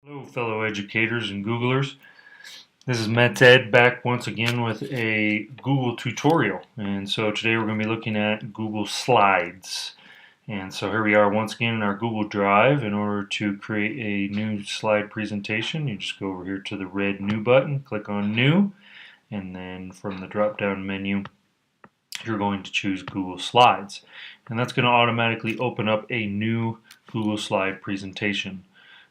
Hello, fellow educators and Googlers. This is Ed back once again with a Google tutorial. And so today we're going to be looking at Google Slides. And so here we are once again in our Google Drive. In order to create a new slide presentation, you just go over here to the red New button, click on New, and then from the drop-down menu, you're going to choose Google Slides. And that's going to automatically open up a new Google Slide presentation.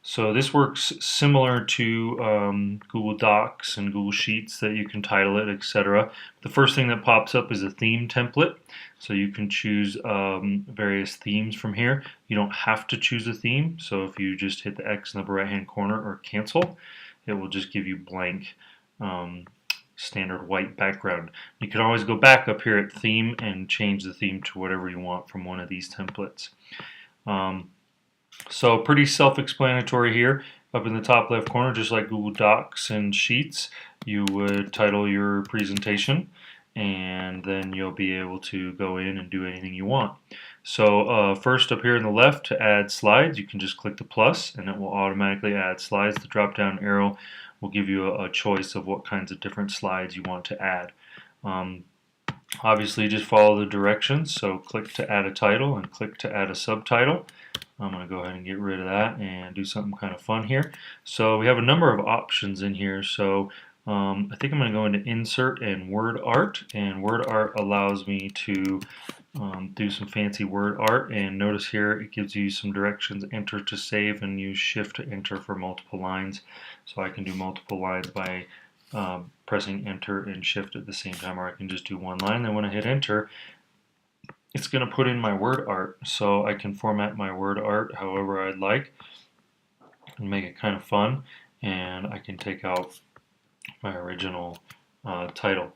So this works similar to Google Docs and Google Sheets that you can title it, etc. The first thing that pops up is a theme template. So you can choose various themes from here. You don't have to choose a theme. So if you just hit the X in the upper right hand corner or cancel, it will just give you blank standard white background. You can always go back up here at theme and change the theme to whatever you want from one of these templates. So pretty self-explanatory here. Up in the top left corner, just like Google Docs and Sheets, you would title your presentation and then you'll be able to go in and do anything you want. So first up here on the left, to add slides, you can just click the plus and it will automatically add slides. The drop down arrow will give you a choice of what kinds of different slides you want to add. Obviously just follow the directions, so click to add a title and click to add a subtitle. I'm going to go ahead and get rid of that and do something kind of fun here. So we have a number of options in here. So I think I'm going to go into Insert and Word Art, and Word Art allows me to do some fancy word art, and notice here it gives you some directions: enter to save and use shift to enter for multiple lines. So I can do multiple lines by pressing enter and shift at the same time, or I can just do one line. Then when I hit enter, it's going to put in my word art, so I can format my word art however I'd like and make it kind of fun, and I can take out my original title.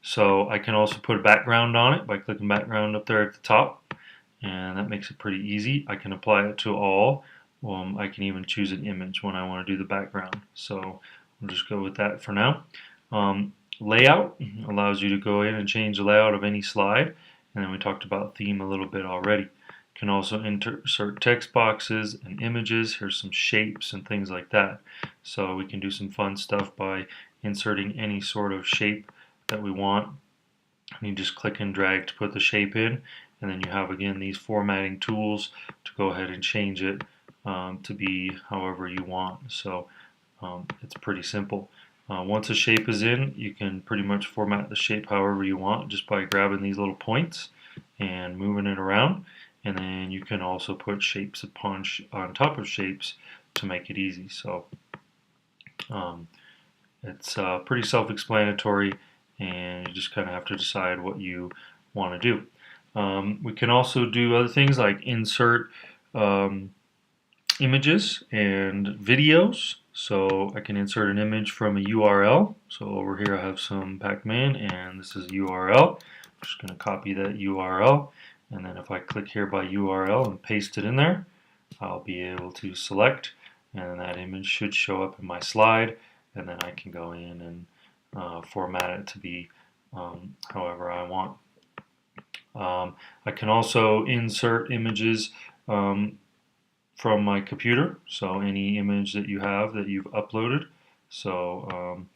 So I can also put a background on it by clicking background up there at the top, and that makes it pretty easy. I can apply it to all. I can even choose an image when I want to do the background, so we'll just go with that for now. Layout allows you to go in and change the layout of any slide. And then we talked about theme a little bit already. You can also insert text boxes and images. Here's some shapes and things like that. So we can do some fun stuff by inserting any sort of shape that we want. And you just click and drag to put the shape in. And then you have, again, these formatting tools to go ahead and change it to be however you want. So it's pretty simple. Once a shape is in, you can pretty much format the shape however you want just by grabbing these little points and moving it around. And then you can also put shapes on top of shapes to make it easy. So it's pretty self-explanatory, and you just kind of have to decide what you want to do. We can also do other things like insert images and videos. So I can insert an image from a URL. So over here I have some Pac-Man, and this is a URL. I'm just going to copy that URL, and then if I click here by URL and paste it in there, I'll be able to select, and that image should show up in my slide, and then I can go in and format it to be however I want. I can also insert images from my computer, so any image that you have that you've uploaded, so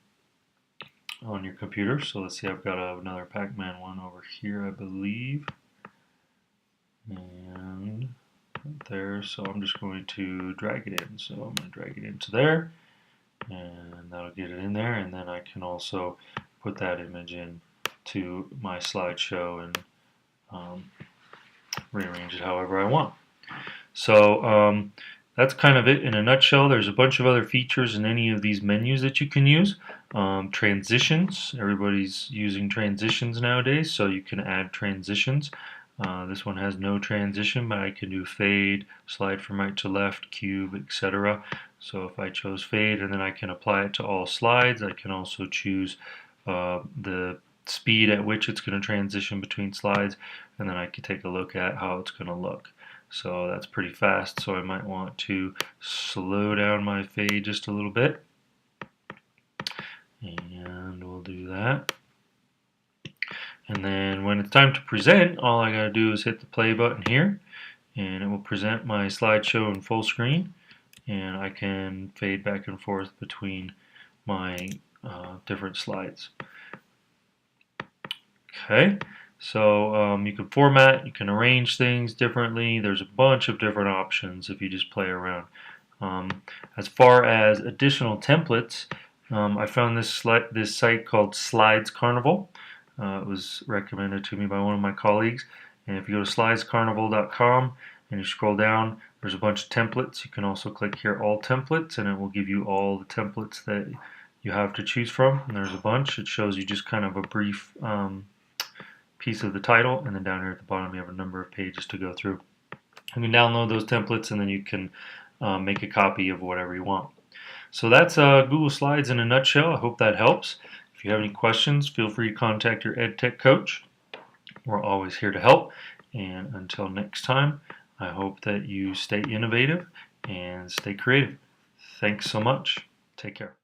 on your computer. So let's see, I've got another Pac-Man one over here, I believe, and right there. So I'm just going to drag it in. So I'm going to drag it into there, and that'll get it in there, and then I can also put that image in to my slideshow and rearrange it however I want. So that's kind of it in a nutshell. There's a bunch of other features in any of these menus that you can use. Transitions, everybody's using transitions nowadays, so you can add transitions. This one has no transition, but I can do fade, slide from right to left, cube, etc. So if I chose fade, and then I can apply it to all slides. I can also choose the speed at which it's going to transition between slides, and then I can take a look at how it's going to look. So that's pretty fast, so I might want to slow down my fade just a little bit, and we'll do that. And then when it's time to present, all I gotta do is hit the play button here, and it will present my slideshow in full screen. and I can fade back and forth between my different slides. Okay, so you can format, you can arrange things differently. There's a bunch of different options if you just play around. As far as additional templates, I found this site called Slides Carnival. It was recommended to me by one of my colleagues. And if you go to slidescarnival.com and you scroll down, there's a bunch of templates. You can also click here, All Templates, and it will give you all the templates that you have to choose from. And there's a bunch. It shows you just kind of a brief piece of the title, and then down here at the bottom you have a number of pages to go through. You can download those templates, and then you can make a copy of whatever you want. So that's Google Slides in a nutshell. I hope that helps. If you have any questions, feel free to contact your EdTech coach. We're always here to help. And until next time, I hope that you stay innovative and stay creative. Thanks so much. Take care.